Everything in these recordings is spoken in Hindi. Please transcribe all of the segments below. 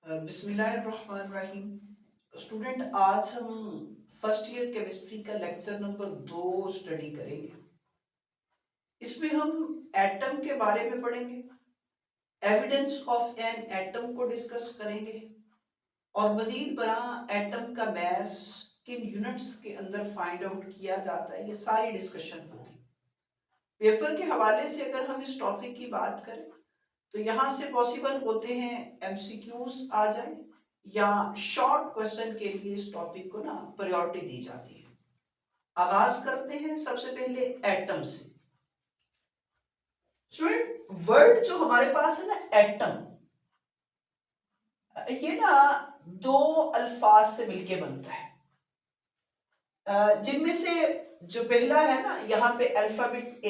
बिस्मिल्लाहिर्रहमानिर्रहीम। स्टूडेंट, आज हम फर्स्ट ईयर केमिस्ट्री का लेक्चर नंबर 2 स्टडी करेंगे। इसमें हम एटम के बारे में पढ़ेंगे, एविडेंस ऑफ एन एटम को डिस्कस करेंगे और मजीद बरा एटम का मास किन यूनिट्स के अंदर फाइंड आउट किया जाता है, ये सारी डिस्कशन होगी। पेपर के हवाले से अगर हम इस टॉपिक की बात करें तो यहाँ से पॉसिबल होते हैं एमसीक्यूज आ जाए या शॉर्ट क्वेश्चन के लिए इस टॉपिक को ना प्रायोरिटी दी जाती है। आगाज करते हैं सबसे पहले एटम से। स्टूडेंट, वर्ड जो हमारे पास है ना एटम, ये ना दो अल्फाज से मिलके बनता है, जिनमें से जो पहला है ना यहाँ पे alphabet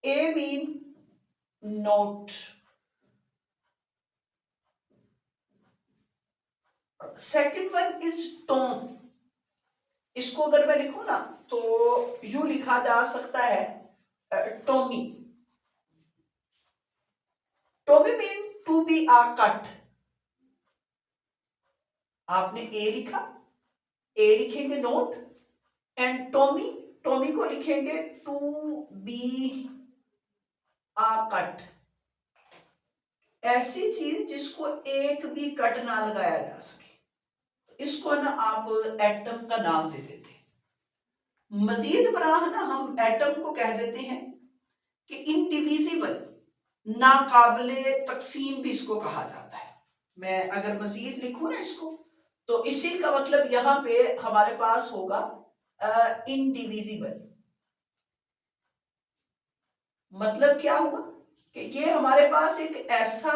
A mean note, second one is tone. इसको अगर मैं लिखूं ना तो यूं लिखा जा सकता है tomy. Tomy mean to be a cut. आपने ए लिखा, ए लिखेंगे नोट, एंड टोमी, टोमी को लिखेंगे टू बी आ कट। ऐसी चीज जिसको एक भी कट ना लगाया जा सके, इसको ना आप एटम का नाम दे देते हैं। मजीद बराह ना हम एटम को कह देते हैं कि इनडिविजिबल, नाकाबिले तकसीम भी इसको कहा जाता है। मैं अगर मजीद लिखूं ना इसको तो इसी का मतलब यहां पे हमारे पास होगा इनडिविजिबल। मतलब क्या हुआ कि ये हमारे पास एक ऐसा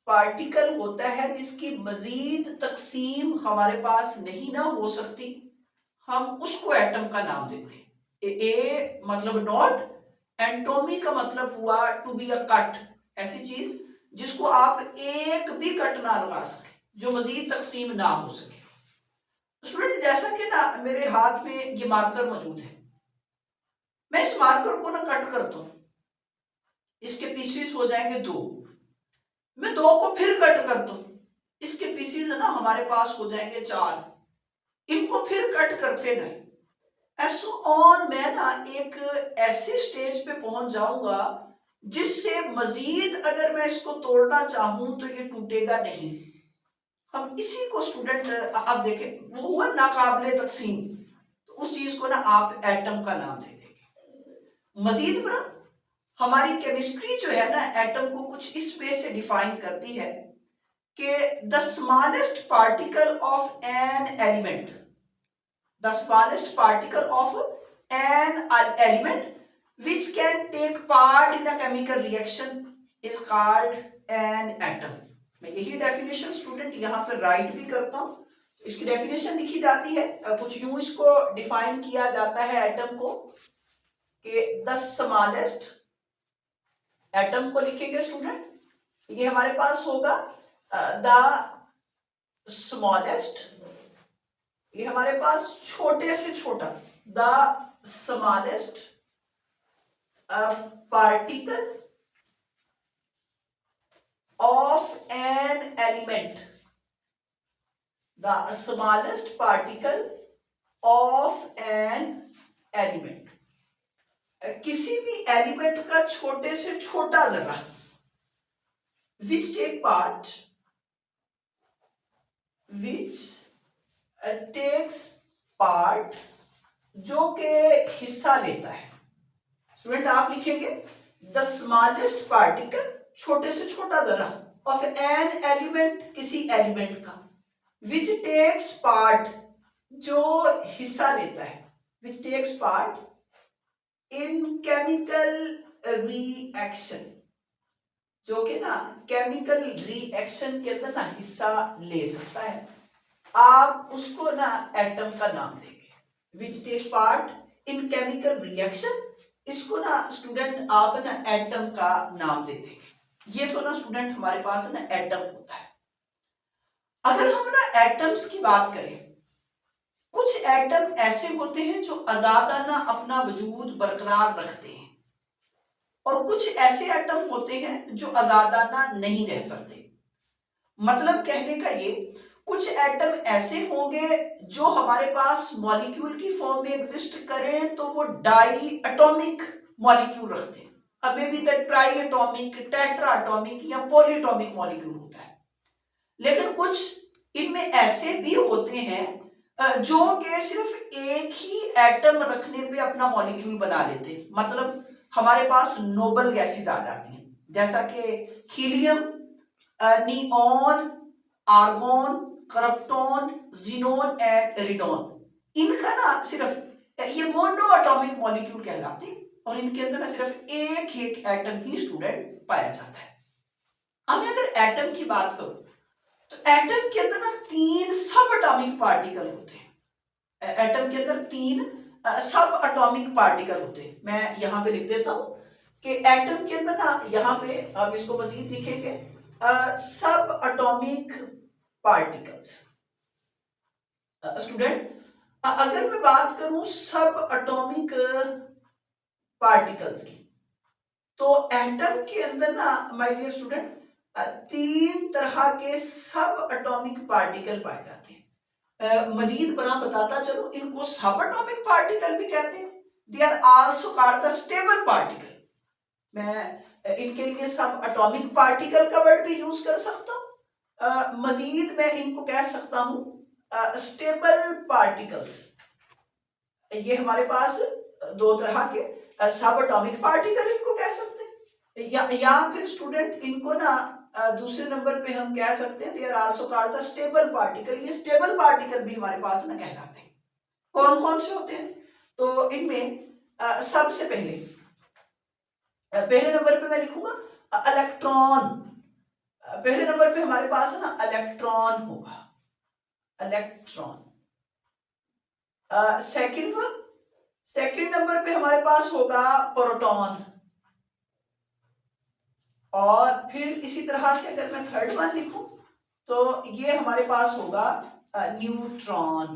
पार्टिकल होता है जिसकी मजीद तकसीम हमारे पास नहीं ना हो सकती, हम उसको एटम का नाम देते हैं। ए मतलब नॉट, एंटोमी का मतलब हुआ टू बी अ कट, ऐसी चीज जिसको आप एक भी कट ना लगा सके, जो मजीद तकसीम ना हो सके। स्टूडेंट, जैसा कि ना मेरे हाथ में ये मार्कर मौजूद है, मैं इस मार्कर को ना कट करता हूं, इसके पीसेस हो जाएंगे दो। मैं दो को फिर कट करता हूं, इसके पीसेस ना हमारे पास हो जाएंगे चार। इनको फिर कट करते जाए ऐसो ऑन, मैं ना एक ऐसी स्टेज पे पहुंच जाऊंगा जिससे मजीद अगर मैं इसको तोड़ना चाहूं तो ये टूटेगा नहीं। हम इसी को स्टूडेंट आप देखें, वो हुआ नाकाबिले तकसीम, तो उस चीज को ना आप एटम का नाम दे देंगे। मजीद बड़ा हमारी केमिस्ट्री जो है ना एटम को कुछ इस वे से डिफाइन करती है कि the smallest particle of an element, the smallest particle of an element which can take part in a chemical reaction is called an atom। मैं यही डेफिनेशन स्टूडेंट यहां पर राइट भी करता हूं, इसकी डेफिनेशन लिखी जाती है, कुछ यूं इसको डिफाइन किया जाता है एटम को कि द स्मॉलेस्ट, एटम को लिखेंगे स्टूडेंट, ये हमारे पास होगा द स्मॉलेस्ट, ये हमारे पास छोटे से छोटा, the smallest particle of an element, the smallest particle of an element. किसी भी एलिमेंट का छोटे से छोटा जरा, which take part, which takes part, जो के हिस्सा लेता है। स्टूडेंट आप लिखेंगे द स्मॉलेस्ट पार्टिकल, छोटे से छोटा जरा, ऑफ एन एलिमेंट, किसी एलिमेंट का, विच टेक्स पार्ट, जो हिस्सा लेता है, which takes part in chemical reaction, जो कि ना केमिकल रिएक्शन के अंदर ना हिस्सा ले सकता है, आप उसको ना एटम का नाम देंगे। Which take part in chemical reaction, इसको ना स्टूडेंट आप ना एटम का नाम दे देंगे। ये तो ना स्टूडेंट हमारे पास ना एटम होता है। अगर हम ना एटम्स की बात करें, कुछ एटम ऐसे होते हैं जो आजादाना अपना वजूद बरकरार रखते हैं और कुछ ऐसे एटम होते हैं जो आजादाना नहीं रह सकते। मतलब कहने का ये, कुछ एटम ऐसे होंगे जो हमारे पास मॉलिक्यूल की फॉर्म में एग्जिस्ट करें तो वो डाई एटॉमिक मॉलिक्यूल रखते हैं, अभी भी तक ट्राई एटॉमिक, टेट्रा एटॉमिक या पॉलीएटॉमिक मॉलिक्यूल होता है। लेकिन कुछ इनमें ऐसे भी होते हैं जो कि सिर्फ एक ही एटम रखने पे अपना मॉलिक्यूल बना लेते हैं, मतलब हमारे पास नोबल गैसेस आ जाती हैं, जैसा कि helium, neon, argon, krypton, xenon and radon. इनका ना सिर्फ ये मोनो एटॉमिक मॉलिक्यूल कहलाते हैं और इनके अंदर ना सिर्फ एक एक एटम ही स्टूडेंट पाया जाता है। अब मैं अगर एटम की बात करूं तो एटम के अंदर ना 3 सब एटॉमिक पार्टिकल होते हैं। एटम के अंदर 3 सब एटॉमिक पार्टिकल होते हैं। मैं यहां पे लिख देता हूं कि एटम के अंदर ना, यहां पे आप इसको मजीद लिखेंगे, सब एटॉमिक पार्टिकल्स। स्टूडेंट अगर मैं बात करूं सब एटॉमिक पार्टिकल्स की, तो एटम के अंदर ना माय डियर स्टूडेंट 3 तरह के सब एटॉमिक पार्टिकल पाए जाते हैं। मजीद बना बताता चलो, इनको सब एटॉमिक पार्टिकल भी कहते हैं। They are also called the stable particle. मैं इनके लिए सब एटॉमिक पार्टिकल का वर्ड भी यूज कर सकता हूं। मजीद मैं इनको कह सकता हूं स्टेबल पार्टिकल्स। ये हमारे पास 2 तरह के सब एटॉमिक पार्टिकल इनको कह सकते हैं, या फिर स्टूडेंट इनको ना दूसरे नंबर पे हम कह सकते हैं they are also called the stable particle. ये स्टेबल पार्टिकल भी हमारे पास ना कहलाते हैं। कौन कौन से होते हैं? तो इनमें सबसे पहले नंबर पे मैं लिखूंगा इलेक्ट्रॉन। पहले नंबर पे हमारे पास है ना इलेक्ट्रॉन होगा, इलेक्ट्रॉन। सेकंड नंबर पे हमारे पास होगा प्रोटॉन, और फिर इसी तरह से अगर मैं थर्ड वन लिखूं तो ये हमारे पास होगा न्यूट्रॉन।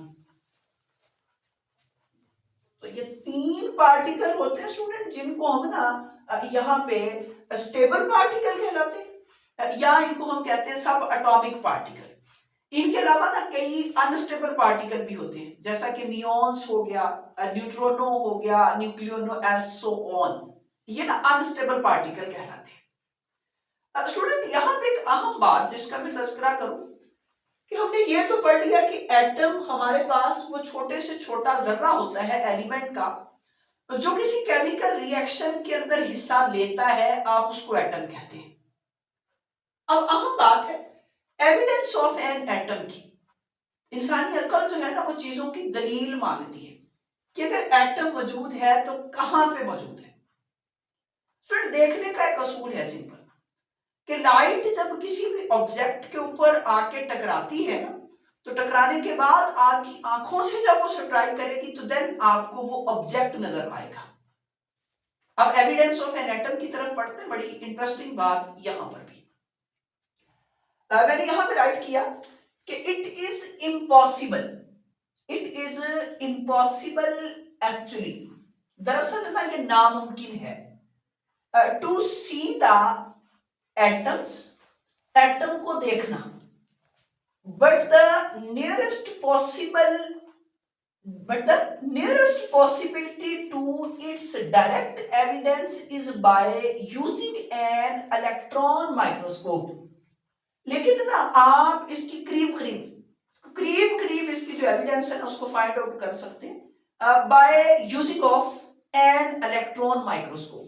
तो ये 3 पार्टिकल होते हैं स्टूडेंट जिनको हम ना यहाँ पे स्टेबल पार्टिकल कहलाते हैं, या इनको हम कहते हैं सब एटॉमिक पार्टिकल। इनके अलावा ना कई अनस्टेबल पार्टिकल भी होते हैं, जैसा कि मियोन्स हो गया, न्यूट्रोनो हो गया, न्यूक्लियोनो एंड सो ऑन। ये ना अनस्टेबल पार्टिकल कहलाते हैं। स्टूडेंट यहाँ पे एक अहम बात जिसका मैं तज़किरा करूं कि हमने ये तो पढ़ लिया कि एटम हमारे पास वो छोटे से छोटा जर्रा होता है एलिमेंट का, तो जो किसी केमिकल रिएक्शन के अंदर हिस्सा लेता है, आप उसको एटम कहते हैं। अब अहम बात है एविडेंस ऑफ एन एटम की। इंसानी अकल जो है ना वो चीजों की दलील मांगती है कि अगर एटम मौजूद है तो कहां पे मौजूद है। फिर देखने का एक असूल है सिंपल, कि लाइट जब किसी भी ऑब्जेक्ट के ऊपर आके टकराती है ना, तो टकराने के बाद आपकी आंखों से जब वो स्ट्राइक करेगी तो देन आपको वो ऑब्जेक्ट नजर आएगा। अब एविडेंस ऑफ एन एटम की तरफ पढ़ते हैं, बड़ी इंटरेस्टिंग बात यहां पर भी मैंने यहां पे राइट किया कि it is impossible, it is impossible actually, दरअसल ना ये नामुमकिन है, to see the atoms, atom को देखना, but the nearest possibility to its direct evidence is by using an electron microscope। लेकिन ना आप इसकी करीब इसकी जो एविडेंस है ना उसको फाइंड आउट कर सकते हैं by using of an electron microscope.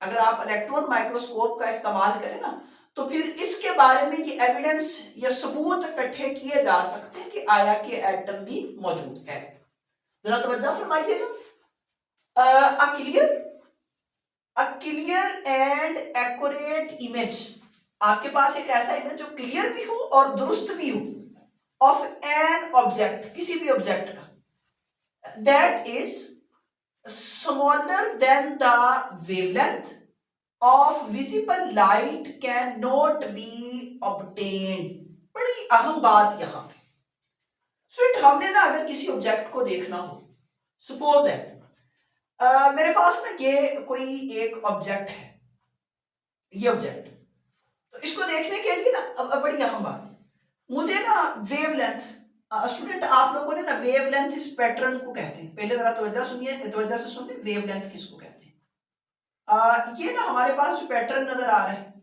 अगर आप इलेक्ट्रॉन माइक्रोस्कोप का इस्तेमाल करें ना तो फिर इसके बारे में ये एविडेंस या सबूत इकट्ठे किए जा सकते हैं कि आया कि एटम भी मौजूद है। जरा तवज्जो फरमाइएगा। A clear and accurate image, आपके पास एक ऐसा इमेज जो क्लियर भी हो और दुरुस्त भी हो ऑफ एन ऑब्जेक्ट, किसी भी ऑब्जेक्ट का, that is smaller than the wavelength of visible light can not be obtained. बड़ी अहम बात यहां पे स्टूडेंट, हमने ना अगर किसी ऑब्जेक्ट को देखना हो, सपोज दैट मेरे पास ना ये कोई एक ऑब्जेक्ट है, ये ऑब्जेक्ट, तो इसको देखने के लिए ना अब बड़ी अहम बात, मुझे ना वेवलेंथ, स्टूडेंट आप लोगों ने ना वेवलेंथ इस पैटर्न को कहते हैं, पहले जरा तवज्जो सुनिए, तवज्जो से सुनिए, वेवलेंथ किसको कहते हैं। ये ना हमारे पास जो पैटर्न नजर आ रहा है,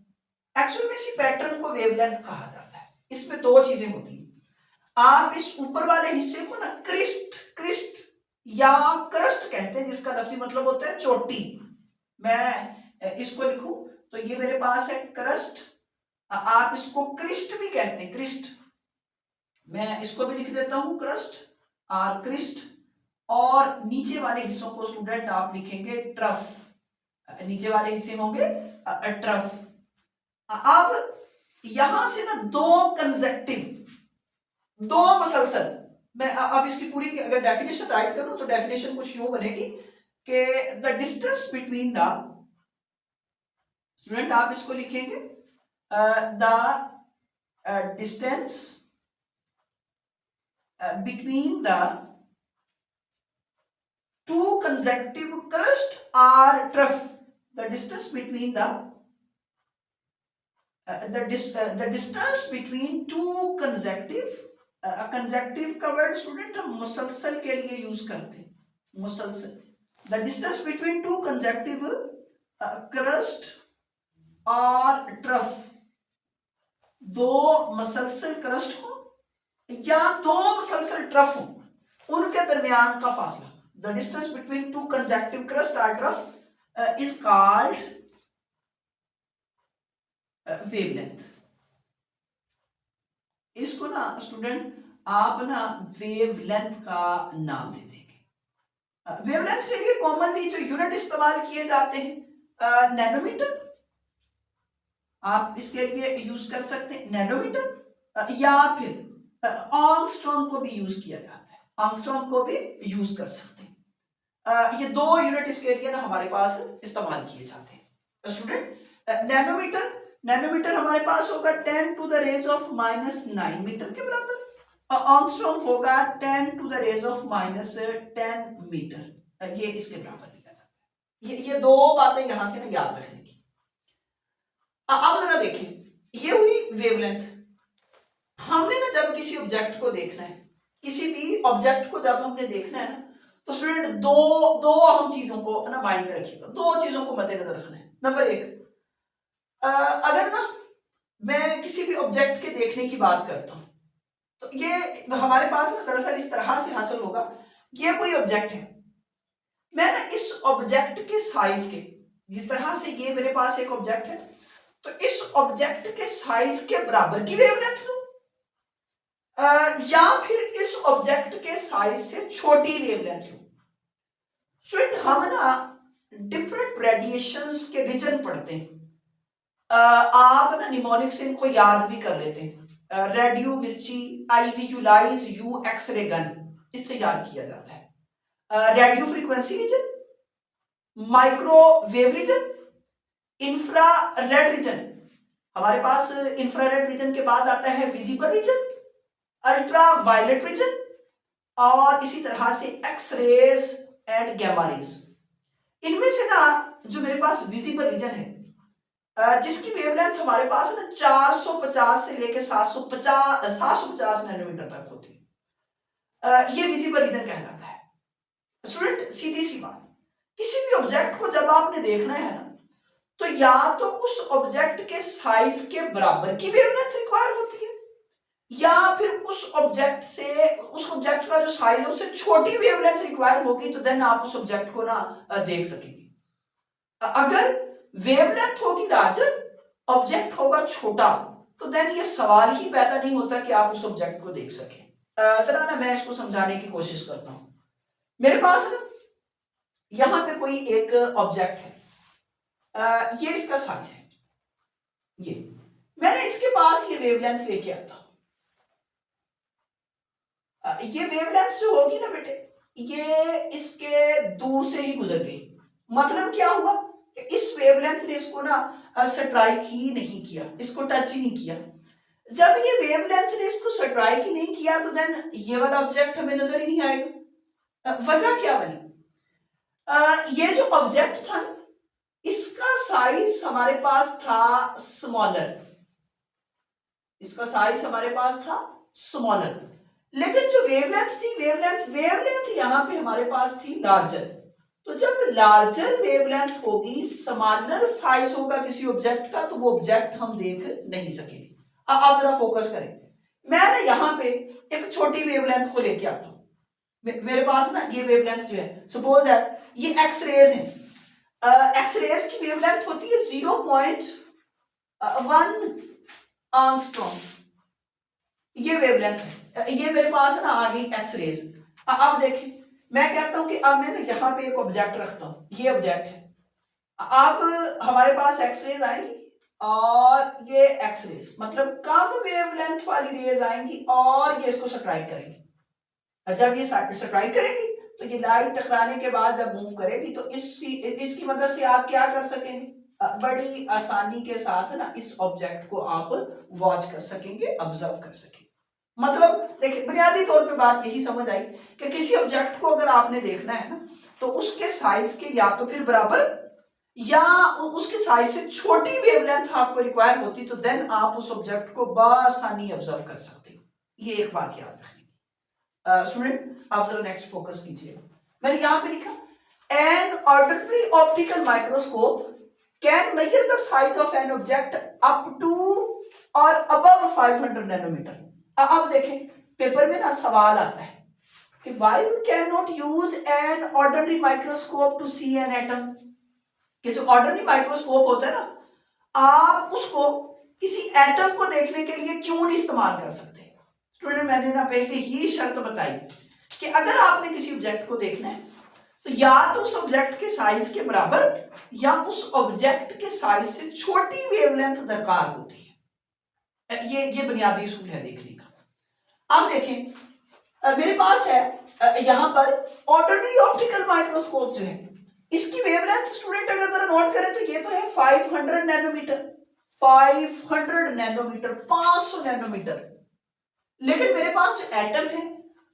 एक्चुअली में इसी पैटर्न को वेवलेंथ कहा जाता है। इसमें दो चीजें होती हैं, आप इस ऊपर वाले हिस्से को ना क्रिस्ट क्रिस्ट या क्रस्ट कहते हैं, जिसका लफ्जी मतलब होता है चोटी। मैं इसको लिखूं तो ये मेरे पास है क्रस्ट, आप इसको क्रिस्ट भी कहते हैं, क्रिस्ट। मैं इसको भी लिख देता हूं क्रस्ट और क्रिस्ट, और नीचे वाले हिस्सों को स्टूडेंट आप लिखेंगे ट्रफ, नीचे वाले हिस्से होंगे ट्रफ। अब यहां से ना दो कंजेक्टिव, दो मसलसल, मैं अब इसकी पूरी अगर डेफिनेशन राइट करूं तो डेफिनेशन कुछ यूं बनेगी कि the distance between the, student आप इसको लिखेंगे the distance between the two consecutive crust or trough, the distance between the distance between two consecutive, consecutive का वर्ड स्टूडेंट हम मुसलसल के लिए यूज करते हैं, मुसलसल, the distance between two consecutive crust और trough, दो मुसलसल क्रस्ट हो या दो मुसलसल ट्रफ हो, उनके दरमियान का फासला, the distance between two conjunctive crust और ट्रफ इज कॉल्ड वेवलेंथ। इसको ना स्टूडेंट आप ना वेवलेंथ का नाम दे देंगे। वेवलेंथ के लिए कॉमनली जो यूनिट इस्तेमाल किए जाते हैं नैनोमीटर, आप इसके लिए यूज कर सकते हैं नैनोमीटर, या फिर आर्मस्ट्रॉन्ग को भी यूज किया जाता है, आर्मस्ट्रॉन्ग को भी यूज कर सकते हैं। ये दो यूनिट इसके लिए ना हमारे पास इस्तेमाल किए जाते हैं। तो स्टूडेंट नैनोमीटर, नैनोमीटर हमारे पास होगा 10 to the raise of -9 metre के बराबर, और आर्मस्ट्रॉन्ग होगा 10 to the raise of -10 metre, ये इसके बराबर लिया जाता है। ये दो बातें यहां से ना याद रखने की। अब जरा देखें, ये हुई वेवलेंथ। हमने ना जब किसी ऑब्जेक्ट को देखना है, किसी भी ऑब्जेक्ट को जब हमने देखना है ना, तो स्टूडेंट दो अहम चीजों को ना माइंड में रखिएगा, दो चीजों को मद्देनजर रखना है। नंबर एक, अगर ना मैं किसी भी ऑब्जेक्ट के देखने की बात करता हूं, तो ये हमारे पास ना दरअसल इस तरह से हासिल होगा, ये कोई ऑब्जेक्ट है, मैं ना इस ऑब्जेक्ट के साइज के, जिस तरह से ये मेरे पास एक ऑब्जेक्ट है, तो इस ऑब्जेक्ट के साइज के बराबर की वेवलेंथ लूं, या फिर इस ऑब्जेक्ट के साइज से छोटी वेवलेंथ लूं। स्टूडेंट हम ना डिफरेंट रेडिएशंस के रीजन पढ़ते हैं, आप ना निमोनिक से इनको याद भी कर लेते हैं, रेडियो मिर्ची, आईवीजुलाइज, यू एक्सरे गन, इससे याद किया जाता है। Radio frequency region, microwave region, infrared region, हमारे पास इंफ्रारेड रीजन के बाद आता है visible region, ultra violet region, और इसी तरह से X rays and gamma rays. इनमें से ना जो मेरे पास विजिबल रीजन है, जिसकी वेवलेंथ हमारे पास ना 450 से लेकर 750 नैनोमीटर तक होती है, ये विजिबल रीजन कहलाता है। स्टूडेंट सीधी सी बात, किसी भी ऑब्जेक्ट को जब आपने देखना है ना, तो या तो उस ऑब्जेक्ट के साइज के बराबर की वेवलेंथ रिक्वायर होती है, या फिर उस ऑब्जेक्ट का जो साइज है उससे छोटी वेवलेंथ रिक्वायर होगी, तो देन आप उस ऑब्जेक्ट को ना देख सकेंगे। अगर वेवलेंथ होगी लार्जर, ऑब्जेक्ट होगा छोटा, तो देन ये सवाल ही पैदा नहीं होता कि आप उस ऑब्जेक्ट को देख सकें। जरा ना मैं इसको समझाने की कोशिश करता हूं। मेरे पास ना यहां पे कोई एक ऑब्जेक्ट है, ये इसका साइज है, ये मैंने इसके पास ये वेवलेंथ लेके आता हूं, ये वेवलेंथ जो होगी ना बेटे, ये इसके दूर से ही गुजर गई। मतलब क्या हुआ कि इस वेवलेंथ ने इसको ना स्ट्राइक ही नहीं किया, इसको टच ही नहीं किया। जब ये वेवलेंथ ने इसको स्ट्राइक ही नहीं किया, तो देन ये वाला ऑब्जेक्ट हमें नजर ही नहीं आएगा। वजह क्या बनी? ये जो ऑब्जेक्ट था ना, इसका साइज हमारे पास था स्मॉलर, इसका साइज हमारे पास था स्मॉलर, लेकिन जो वेवलेंथ थी वेवलेंथ यहां पे हमारे पास थी लार्जर। तो जब लार्जर वेवलेंथ होगी, स्मॉलर साइज होगा किसी ऑब्जेक्ट का, तो वो ऑब्जेक्ट हम देख नहीं सकेंगे। अब जरा फोकस करें, मैं ना यहां पे एक छोटी वेवलेंथ को लेके आता हूं। मेरे पास ना ये वेवलेंथ जो है, सपोज दैट ये एक्स रेज है, एक्स रेज की वेवलेंथ होती है 0.1 आंगस्ट्रॉम, ये वेवलेंथ है। ये मेरे पास है ना आ गई एक्स रेज। अब देखें, मैं कहता हूं कि अब मैं ना यहाँ पे एक ऑब्जेक्ट रखता हूं, ये ऑब्जेक्ट है। अब हमारे पास एक्स रेज आएंगी और ये एक्स रेज, मतलब कम वेवलेंथ वाली रेज आएंगी और ये इसको सब्ट्रैक्ट करेंगी। जब ये सब्ट्रैक्ट करेगी तो ये लाइट टकराने के बाद जब मूव करेगी तो इसकी मदद से आप क्या कर सकेंगे, बड़ी आसानी के साथ ना इस ऑब्जेक्ट को आप वॉच कर सकेंगे, ऑब्जर्व कर सकेंगे। मतलब देखिए, बुनियादी तौर पे बात यही समझ आई कि किसी ऑब्जेक्ट को अगर आपने देखना है ना, तो उसके साइज के या तो फिर बराबर या उसके साइज से छोटी वेवलेंथ आपको रिक्वायर होती, तो देन आप उस ऑब्जेक्ट को बआसानी ऑब्जर्व कर सकते हो। ये एक बात याद रखनी। स्टूडेंट आप जरा नेक्स्ट फोकस कीजिए। मैंने यहां पे लिखा, an ordinary optical microscope can measure the size of an object up to or above 500 nanometre. अब देखें, पेपर में ना सवाल आता है कि why we can not use an ordinary microscope to see an atom. कि जो ऑर्डिनरी माइक्रोस्कोप होता है ना, आप उसको किसी एटम को देखने के लिए क्यों नहीं इस्तेमाल कर सकते। स्टूडेंट मैंने ना पहले ही शर्त बताई कि अगर आपने किसी ऑब्जेक्ट को देखना है तो या तो उस ऑब्जेक्ट के साइज के बराबर या उस ऑब्जेक्ट के साइज से छोटी वेवलेंथ दरकार होती है। ये बुनियादी असूल है देखने का। अब देखें, मेरे पास है यहां पर ऑर्डिनरी ऑप्टिकल माइक्रोस्कोप जो है, इसकी वेवलेंथ स्टूडेंट अगर जरा नोट करें तो ये तो है 500 नैनोमीटर, 500 नैनोमीटर, 500 नैनोमीटर। लेकिन मेरे पास जो एटम है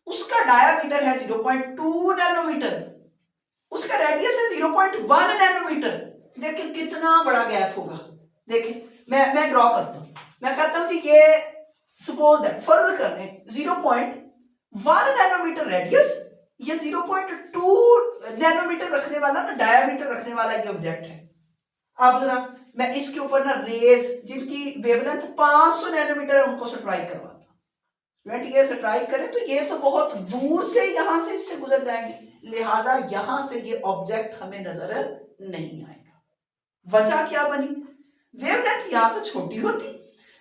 उसका डायामीटर है 0.2 नैनोमीटर, उसका रेडियस है 0.1 नैनोमीटर। देखिए कितना बड़ा गैप होगा। देखिए मैं ड्रॉ करता हूं, मैं कहता हूं कि ये सपोज दैट फर्ज कर लें 0.1 नैनोमीटर रेडियस, ये 0.2 नैनोमीटर रखने वाला ना डायामीटर रखने वाला ये ऑब्जेक्ट है। अब जरा मैं इसके ऊपर ना रेज जिनकी वेवलेंथ 500 नैनोमीटर है उनको सब्ट्रैक्ट करवाता हूं। ये सब्ट्रैक्ट करें तो ये तो बहुत दूर से यहां से इससे गुजर जाएंगे, लिहाजा यहां से ये ऑब्जेक्ट हमें नजर नहीं आएगा। वजह क्या बनी, वेवलेंथ या तो छोटी होती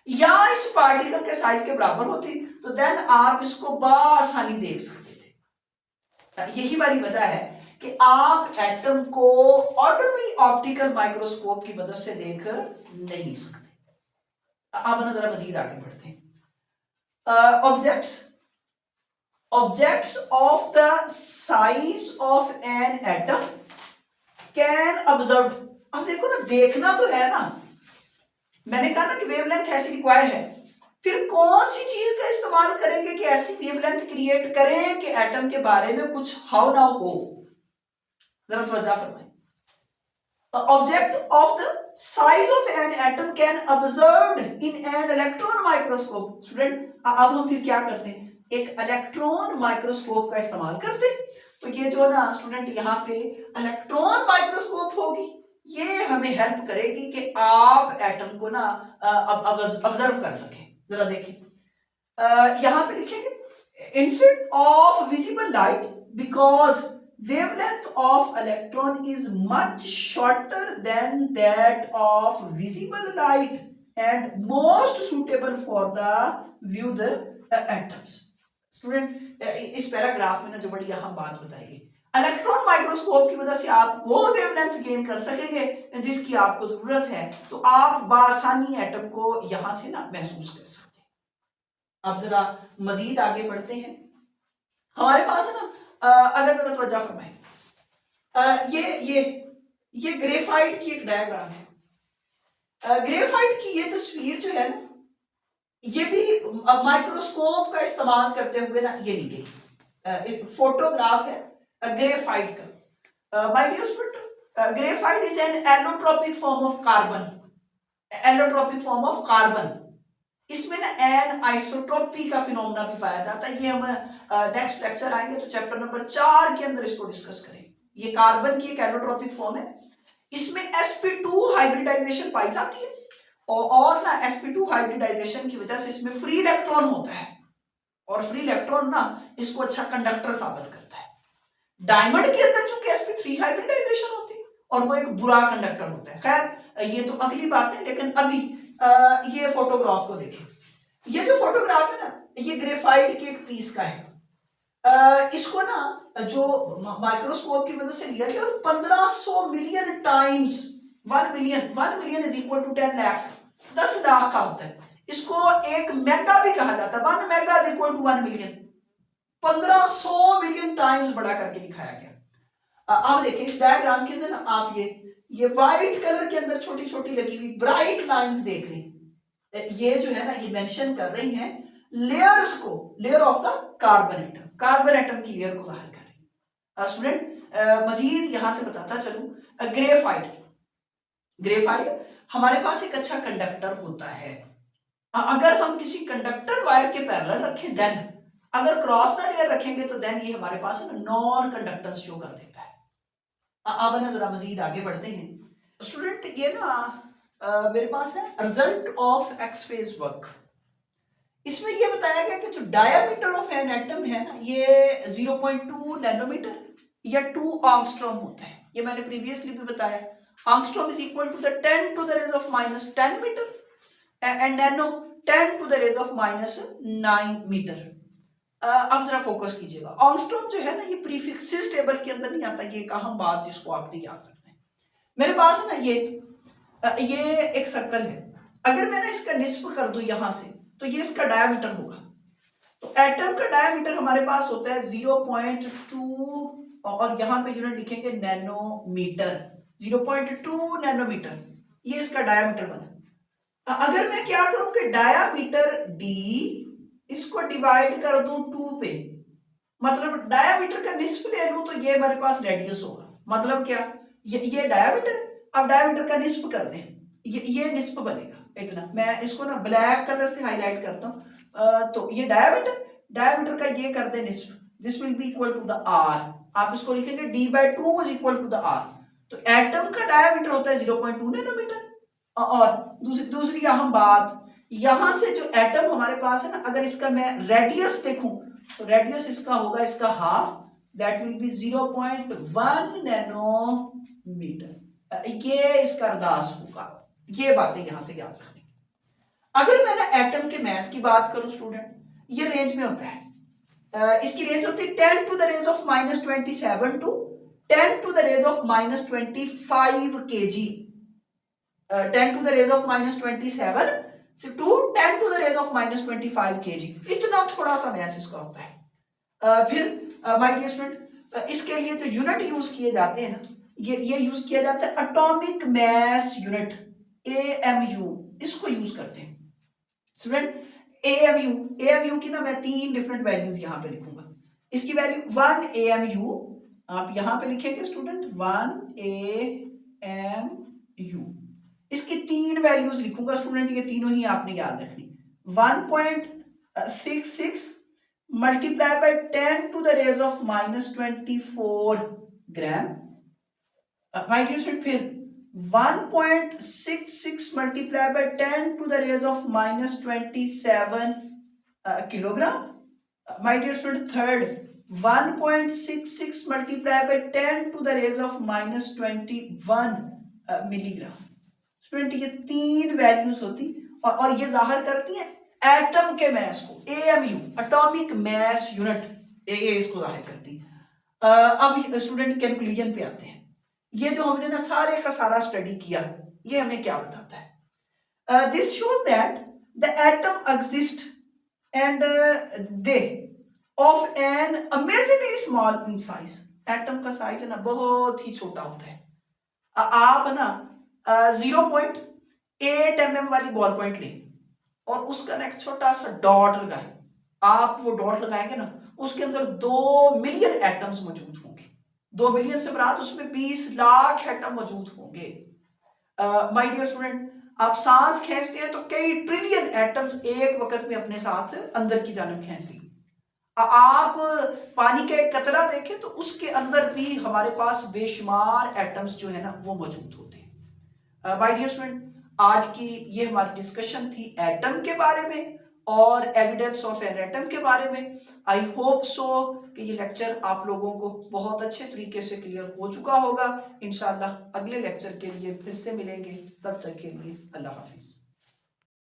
या इस पार्टिकल के साइज के बराबर होती, तो देन आप इसको बआसानी देख सकते थे। यही वाली वजह है कि आप एटम को ऑर्डिनरी ऑप्टिकल माइक्रोस्कोप की मदद से देख नहीं सकते। अब जरा मजीद आगे बढ़ते हैं। objects of the size of an atom can observed। अब देखो ना, देखना तो है ना, मैंने कहा ना कि वेवलेंथ ऐसी रिक्वायर है, फिर कौन सी चीज का इस्तेमाल करेंगे कि ऐसी वेवलेंथ क्रिएट करें कि एटम के बारे में कुछ हाउ ना हो। जरा तवज्जो फरमाएं। object of the size of an atom can observed in an electron microscope। Student अब हम फिर क्या करते हैं, एक इलेक्ट्रॉन माइक्रोस्कोप का इस्तेमाल करते हैं। तो ये जो ना स्टूडेंट यहाँ पे इलेक्ट्रॉन माइक्रोस्कोप होगी, ये हमें हेल्प करेगी कि आप एटम को ना ऑब्जर्व कर सकें। जरा देखें, यहाँ पे लिखेंगे instead of visible light because wavelength of electron is much shorter than that of visible light and most suitable for the view the atoms। Student इस पैराग्राफ में ना जो बड़ी अहम बात बताएगी, इलेक्ट्रॉन माइक्रोस्कोप की वजह से आप वो वेवलेंथ गेन कर सकेंगे जिसकी आपको जरूरत है, तो आप बासानी एटम को यहां से ना महसूस कर सकते हैं। अब जरा मजीद आगे बढ़ते हैं। हमारे पास है ना, अगर जरा तवज्जो फरमाएं, ये ग्रेफाइट की एक डायग्राम है। ग्रेफाइट की ये तस्वीर जो है ना, ये भी माइक्रोस्कोप का इस्तेमाल करते हुए ना ये ली गई फोटोग्राफ है ग्रेफाइट का। My dear student, graphite is an allotropic form of carbon, allotropic form of carbon. इसमें ना एन आइसोट्रोपी का फिनोमेना भी पाया जाता है। ये हम नेक्स्ट लेक्चर आएंगे तो चैप्टर नंबर 4 के अंदर इसको डिस्कस करेंगे। ये कार्बन की एक एलोट्रोपिक फॉर्म है। इसमें sp2 हाइब्रिडाइजेशन पाई जाती है और ना sp2 हाइब्रिडाइजेशन की वजह से इसमें फ्री इलेक्ट्रॉन होता है और फ्री इलेक्ट्रॉन ना इसको अच्छा कंडक्टर साबित करता है। डायमंड के अंदर चूंकि sp3 हाइब्रिडाइजेशन होती है और वो एक बुरा कंडक्टर होता है। खैर ये तो अगली बात है, लेकिन अभी ये फोटोग्राफ को देखें। ये जो फोटोग्राफ है ना, ये ग्रेफाइट के एक पीस का है। इसको ना जो माइक्रोस्कोप की मदद से लिया गया और 1500 million times 1 million is equal to 10 lakh, 10 lakh का होता है। इसको 1 मेगा भी कहा जाता है। 1 mega is equal to 1 million. 1500 million times बड़ा करके दिखाया गया। अब देखिए इस डायग्राम के अंदर ना आप ये व्हाइट कलर के अंदर छोटी छोटी लगी हुई ब्राइट लाइंस देख रहे हैं। ये जो है ना, ये मेंशन कर रही हैं लेयर्स को, layer of the carbon atom की लेयर को बाहर कर रही है। स्टूडेंट मजीद यहां से बताता चलूं, ग्रेफाइट हमारे पास एक अच्छा कंडक्टर होता है। अगर हम किसी कंडक्टर वायर के पैरेलल रखें, देन अगर क्रॉस द लेयर रखेंगे तो देन ये हमारे पास नॉन कंडक्टर्स शो कर देता है। अब ना जरा मजीद आगे बढ़ते हैं। स्टूडेंट ये ना मेरे पास है result of x phase work. इसमें ये बताया गया कि जो डायमीटर ऑफ एन एटम है ना, ये 0.2 नैनोमीटर या 2 एंगस्ट्रॉम होता है। ये मैंने प्रीवियसली भी बताया। Angstrom is equal to the 10 to the raise of -10 metre and nano 10 to the raise of -9 metre. अब जरा फोकस कीजिएगा। एंगस्ट्रॉम जो है ना, ये प्रीफिक्सेस टेबल के अंदर नहीं आता। ये एक अहम बात जिसको आपने याद रखना है। मेरे पास है ना ये एक सर्कल है। अगर मैंने इसका निस्फ कर दूं यहां से, तो ये इसका डायमीटर होगा। तो एटम का डायमीटर हमारे पास होता है 0.2 और यहां पे यूनिट लिखेंगे नैनोमीटर। 0.2 नैनोमीटर ये इसका डायमीटर बना। अगर मैं क्या करूं कि डायमीटर d इसको डिवाइड कर दूं 2 पे, मतलब डायमीटर का निस्फ ले लूं तो ये हमारे पास रेडियस होगा। मतलब क्या, ये डायमीटर, अब डायमीटर का निस्फ कर दें, ये निस्फ बनेगा इतना। मैं इसको ना ब्लैक कलर से हाईलाइट करता हूं। तो ये डायमीटर का ये कर दे निस्फ, this will be equal to the r. आप इसको लिखेंगे d/2 is equal to the r. तो एटम का डायमीटर होता है 0.2 नैनोमीटर। और दूसरी अहम बात, यहां से जो एटम हमारे पास है ना, अगर इसका मैं रेडियस देखूं तो रेडियस इसका होगा इसका half, that will be 0.1 nanometre. ये इसका अर्दास होगा। ये बातें यहां से याद रखनी। अगर मैं ना एटम के मास की बात करूं स्टूडेंट, ये रेंज में होता है। इसकी रेंज होती है 10 to the raise of -27 to 10 to the raise of -25 kg। 10 to the raise of -27 to 10 to the raise of -25 kg। इतना थोड़ा सा मैस इसका होता है। फिर माय डियर स्टूडेंट, इसके लिए तो यूनिट यूज किए जाते हैं ना, ये यूज किया जाता है एटॉमिक मास यूनिट, AMU, इसको यूज करते हैं स्टूडेंट। AMU की ना मैं 3 डिफरेंट वैल्यूज यहां पे लिखूंगा। इसकी वैल्यू 1 AMU आप यहां पे लिखेंगे स्टूडेंट, 1 AMU। इसकी 3 वैल्यूज लिखूंगा स्टूडेंट, ये तीनों ही आपने याद रखनी। 1.66 multiply by 10 to the raise of -24 gram. My dear student, फिर 1.66 multiply by 10 to the raise of -27 kilogram. My dear student, third 1.66 multiply by 10 to the raise of -21 milligram. Student ये 3 वैल्यूज होती और ये जाहिर करती हैं एटम के मास को, AMU एटॉमिक मास यूनिट, ये इसको जाहिर करती है। अब स्टूडेंट कंक्लूजन पे आते हैं। ये जो हमने ना सारे का सारा स्टडी किया, ये हमें क्या बताता है? This shows that the atom exist and they of an amazingly small in size. Atom का साइज है ना बहुत ही छोटा होता है। आप ना 0.8 mm वाली बॉल पॉइंट लें और उसका ना एक छोटा सा डॉट लगाएं। आप वो डॉट लगाएंगे ना, उसके अंदर 2 मिलियन एटम्स मौजूद होंगे। 2 मिलियन से मुराद उसमें 20 लाख एटम मौजूद होंगे। माय डियर स्टूडेंट, आप सांस खींचते हैं तो कई ट्रिलियन एटम्स एक वक्त में अपने साथ अंदर की जानब खींच लेंगे। आप पानी का एक कतरा देखें तो उसके अंदर भी हमारे पास बेशुमार एटम्स जो है ना वो मौजूद होते हैं। माय डियर स्टूडेंट, आज की ये हमारी डिस्कशन थी एटम के बारे में और एविडेंस ऑफ एन एटम के बारे में। आई होप सो कि ये लेक्चर आप लोगों को बहुत अच्छे तरीके से क्लियर हो चुका होगा। इंशाल्लाह अगले लेक्चर के लिए फिर से मिलेंगे, तब तक के लिए अल्लाह हाफिज।